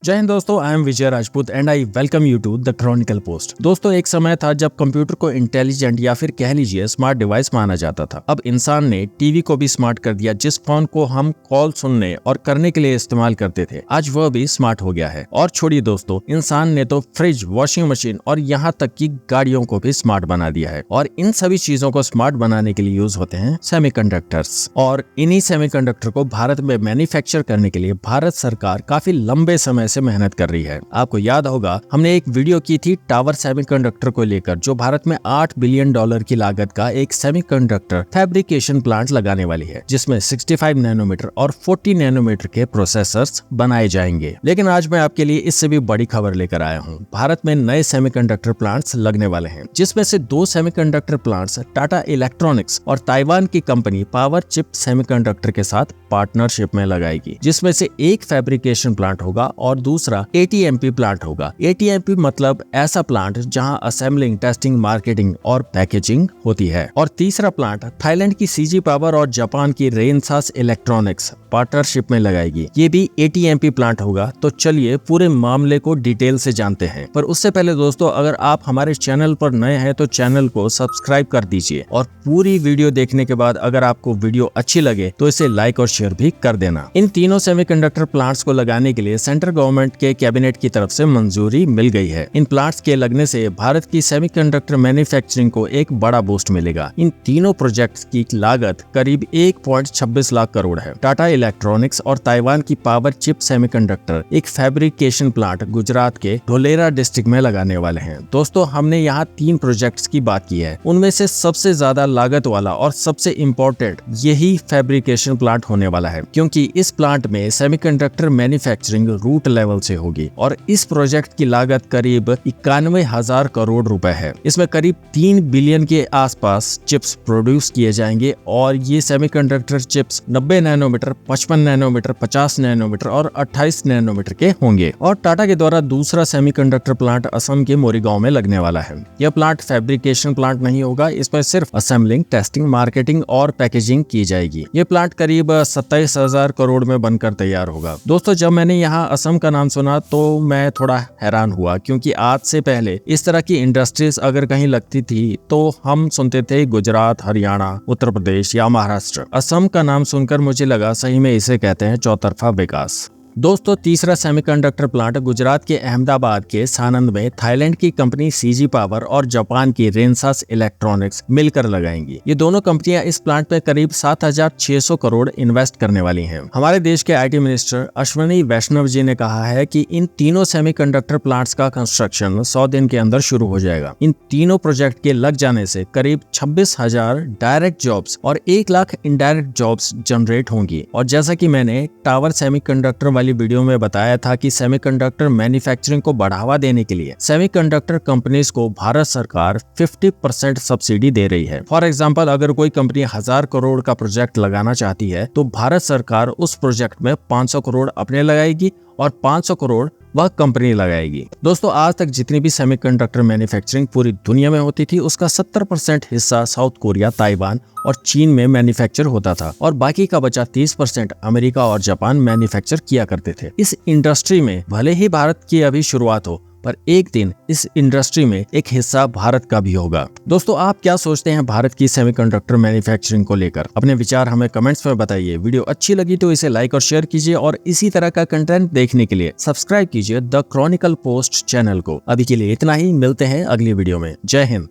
जय हिंद दोस्तों, I am Vijay Rajput and I welcome you to the Chronicle Post. दोस्तों, एक समय था जब कंप्यूटर को इंटेलिजेंट या फिर कह लीजिए स्मार्ट डिवाइस माना जाता था। अब इंसान ने टीवी को भी स्मार्ट कर दिया। जिस फोन को हम कॉल सुनने और करने के लिए इस्तेमाल करते थे, आज वह भी स्मार्ट हो गया है। और छोड़िए दोस्तों, इंसान ने तो फ्रिज, वॉशिंग मशीन और यहाँ तक की गाड़ियों को भी स्मार्ट बना दिया है। और इन सभी चीजों को स्मार्ट बनाने के लिए यूज होते हैं सेमीकंडक्टर्स। और इन्हीं सेमीकंडक्टर को भारत में मैन्युफैक्चर करने के लिए भारत सरकार काफी लंबे समय से मेहनत कर रही है। आपको याद होगा, हमने एक वीडियो की थी टावर सेमीकंडक्टर को लेकर, जो भारत में $8 बिलियन की लागत का एक सेमीकंडक्टर फैब्रिकेशन प्लांट लगाने वाली है, जिसमें 65 नैनोमीटर और 40 नैनोमीटर के प्रोसेसर्स बनाए जाएंगे। लेकिन आज मैं आपके लिए इससे भी बड़ी खबर लेकर आया हूँ। भारत में नए सेमीकंडक्टर प्लांट्स लगने वाले हैं, जिसमें से 2 सेमीकंडक्टर प्लांट्स टाटा इलेक्ट्रॉनिक्स और ताइवान की कंपनी पावर चिप सेमीकंडक्टर के साथ पार्टनरशिप में लगाएगी, जिसमें से एक फैब्रिकेशन प्लांट होगा और दूसरा ATMP प्लांट होगा। ATMP मतलब ऐसा प्लांट जहां असेंबलिंग, टेस्टिंग, मार्केटिंग और पैकेजिंग होती है। और तीसरा प्लांट थाईलैंड की CG पावर और जापान की रेनसास इलेक्ट्रॉनिक्स पार्टनरशिप में लगाएगी। ये भी ATMP प्लांट होगा। तो चलिए पूरे मामले को डिटेल से जानते हैं। पर उससे पहले दोस्तों, अगर आप हमारे चैनल पर नए हैं तो चैनल को सब्सक्राइब कर दीजिए। और पूरी वीडियो देखने के बाद अगर आपको वीडियो अच्छी लगे तो इसे लाइक और शेयर भी कर देना। इन तीनों सेमीकंडक्टर प्लांट्स को लगाने के लिए सेंट्रल गवर्नमेंट के कैबिनेट की तरफ से मंजूरी मिल गई है। इन प्लांट्स के लगने से भारत की सेमीकंडक्टर मैन्युफैक्चरिंग को एक बड़ा बूस्ट मिलेगा। इन तीनों प्रोजेक्ट्स की लागत करीब 1.26 लाख करोड़ है। टाटा इलेक्ट्रॉनिक्स और ताइवान की पावर चिप सेमीकंडक्टर एक फैब्रिकेशन प्लांट गुजरात के ढोलेरा डिस्ट्रिक्ट में लगाने वाले हैं। दोस्तों, हमने यहाँ 3 प्रोजेक्ट्स की बात की है। उनमें से सबसे ज्यादा लागत वाला और सबसे इम्पोर्टेंट यही फैब्रिकेशन प्लांट होने वाला है, क्योंकि इस प्लांट में सेमीकंडक्टर मैन्युफैक्चरिंग रूट लेवल से होगी। और इस प्रोजेक्ट की लागत करीब 91,000 करोड़ रुपए है। इसमें करीब 3 बिलियन के आसपास चिप्स प्रोड्यूस किए जाएंगे। और ये semiconductor chips 90 nanometre, 55 nanometre, 50 nanometre और 28 नैनोमीटर के होंगे। और टाटा के द्वारा दूसरा सेमीकंडक्टर प्लांट असम के मोरीगांव में लगने वाला है। यह प्लांट फैब्रिकेशन प्लांट नहीं होगा। इसमें सिर्फ असेंबलिंग, टेस्टिंग, मार्केटिंग और पैकेजिंग की जाएगी। ये प्लांट करीब 27,000 करोड़ में बनकर तैयार होगा। दोस्तों, जब मैंने यहाँ असम का नाम सुना तो मैं थोड़ा हैरान हुआ, क्योंकि आज से पहले इस तरह की इंडस्ट्रीज अगर कहीं लगती थी तो हम सुनते थे गुजरात, हरियाणा, उत्तर प्रदेश या महाराष्ट्र। असम का नाम सुनकर मुझे लगा सही में इसे कहते हैं चौतरफा विकास। दोस्तों, तीसरा सेमीकंडक्टर प्लांट गुजरात के अहमदाबाद के सानंद में थाईलैंड की कंपनी CG पावर और जापान की रेनसास इलेक्ट्रॉनिक्स मिलकर लगाएंगी। ये दोनों कंपनियां इस प्लांट में करीब 7,600 करोड़ इन्वेस्ट करने वाली हैं। हमारे देश के IT मिनिस्टर अश्विनी वैष्णव जी ने कहा है कि इन तीनों सेमीकंडक्टर प्लांट्स का कंस्ट्रक्शन 100 दिन के अंदर शुरू हो जाएगा। इन तीनों प्रोजेक्ट के लग जाने से करीब 26,000 डायरेक्ट जॉब्स और 1 लाख इनडायरेक्ट जॉब्स जनरेट होंगी। और जैसा कि मैंने टावर सेमीकंडक्टर वाली वीडियो में बताया था कि सेमीकंडक्टर मैन्युफैक्चरिंग को बढ़ावा देने के लिए सेमीकंडक्टर कंपनीज को भारत सरकार 50% सब्सिडी दे रही है। फॉर एग्जांपल, अगर कोई कंपनी 1000 करोड़ का प्रोजेक्ट लगाना चाहती है तो भारत सरकार उस प्रोजेक्ट में 500 करोड़ अपने लगाएगी और 500 करोड़ वह कंपनी लगाएगी। दोस्तों, आज तक जितनी भी सेमीकंडक्टर मैन्युफैक्चरिंग पूरी दुनिया में होती थी, उसका 70% हिस्सा साउथ कोरिया, ताइवान और चीन में मैन्युफैक्चर होता था और बाकी का बचा 30% अमेरिका और जापान मैन्युफैक्चर किया करते थे। इस इंडस्ट्री में भले ही भारत की अभी शुरुआत हो, पर एक दिन इस इंडस्ट्री में एक हिस्सा भारत का भी होगा। दोस्तों, आप क्या सोचते हैं भारत की सेमीकंडक्टर मैन्युफैक्चरिंग को लेकर? अपने विचार हमें कमेंट्स में बताइए। वीडियो अच्छी लगी तो इसे लाइक और शेयर कीजिए और इसी तरह का कंटेंट देखने के लिए सब्सक्राइब कीजिए द क्रॉनिकल पोस्ट चैनल को। अभी के लिए इतना ही, मिलते हैं अगली वीडियो में। जय हिंद।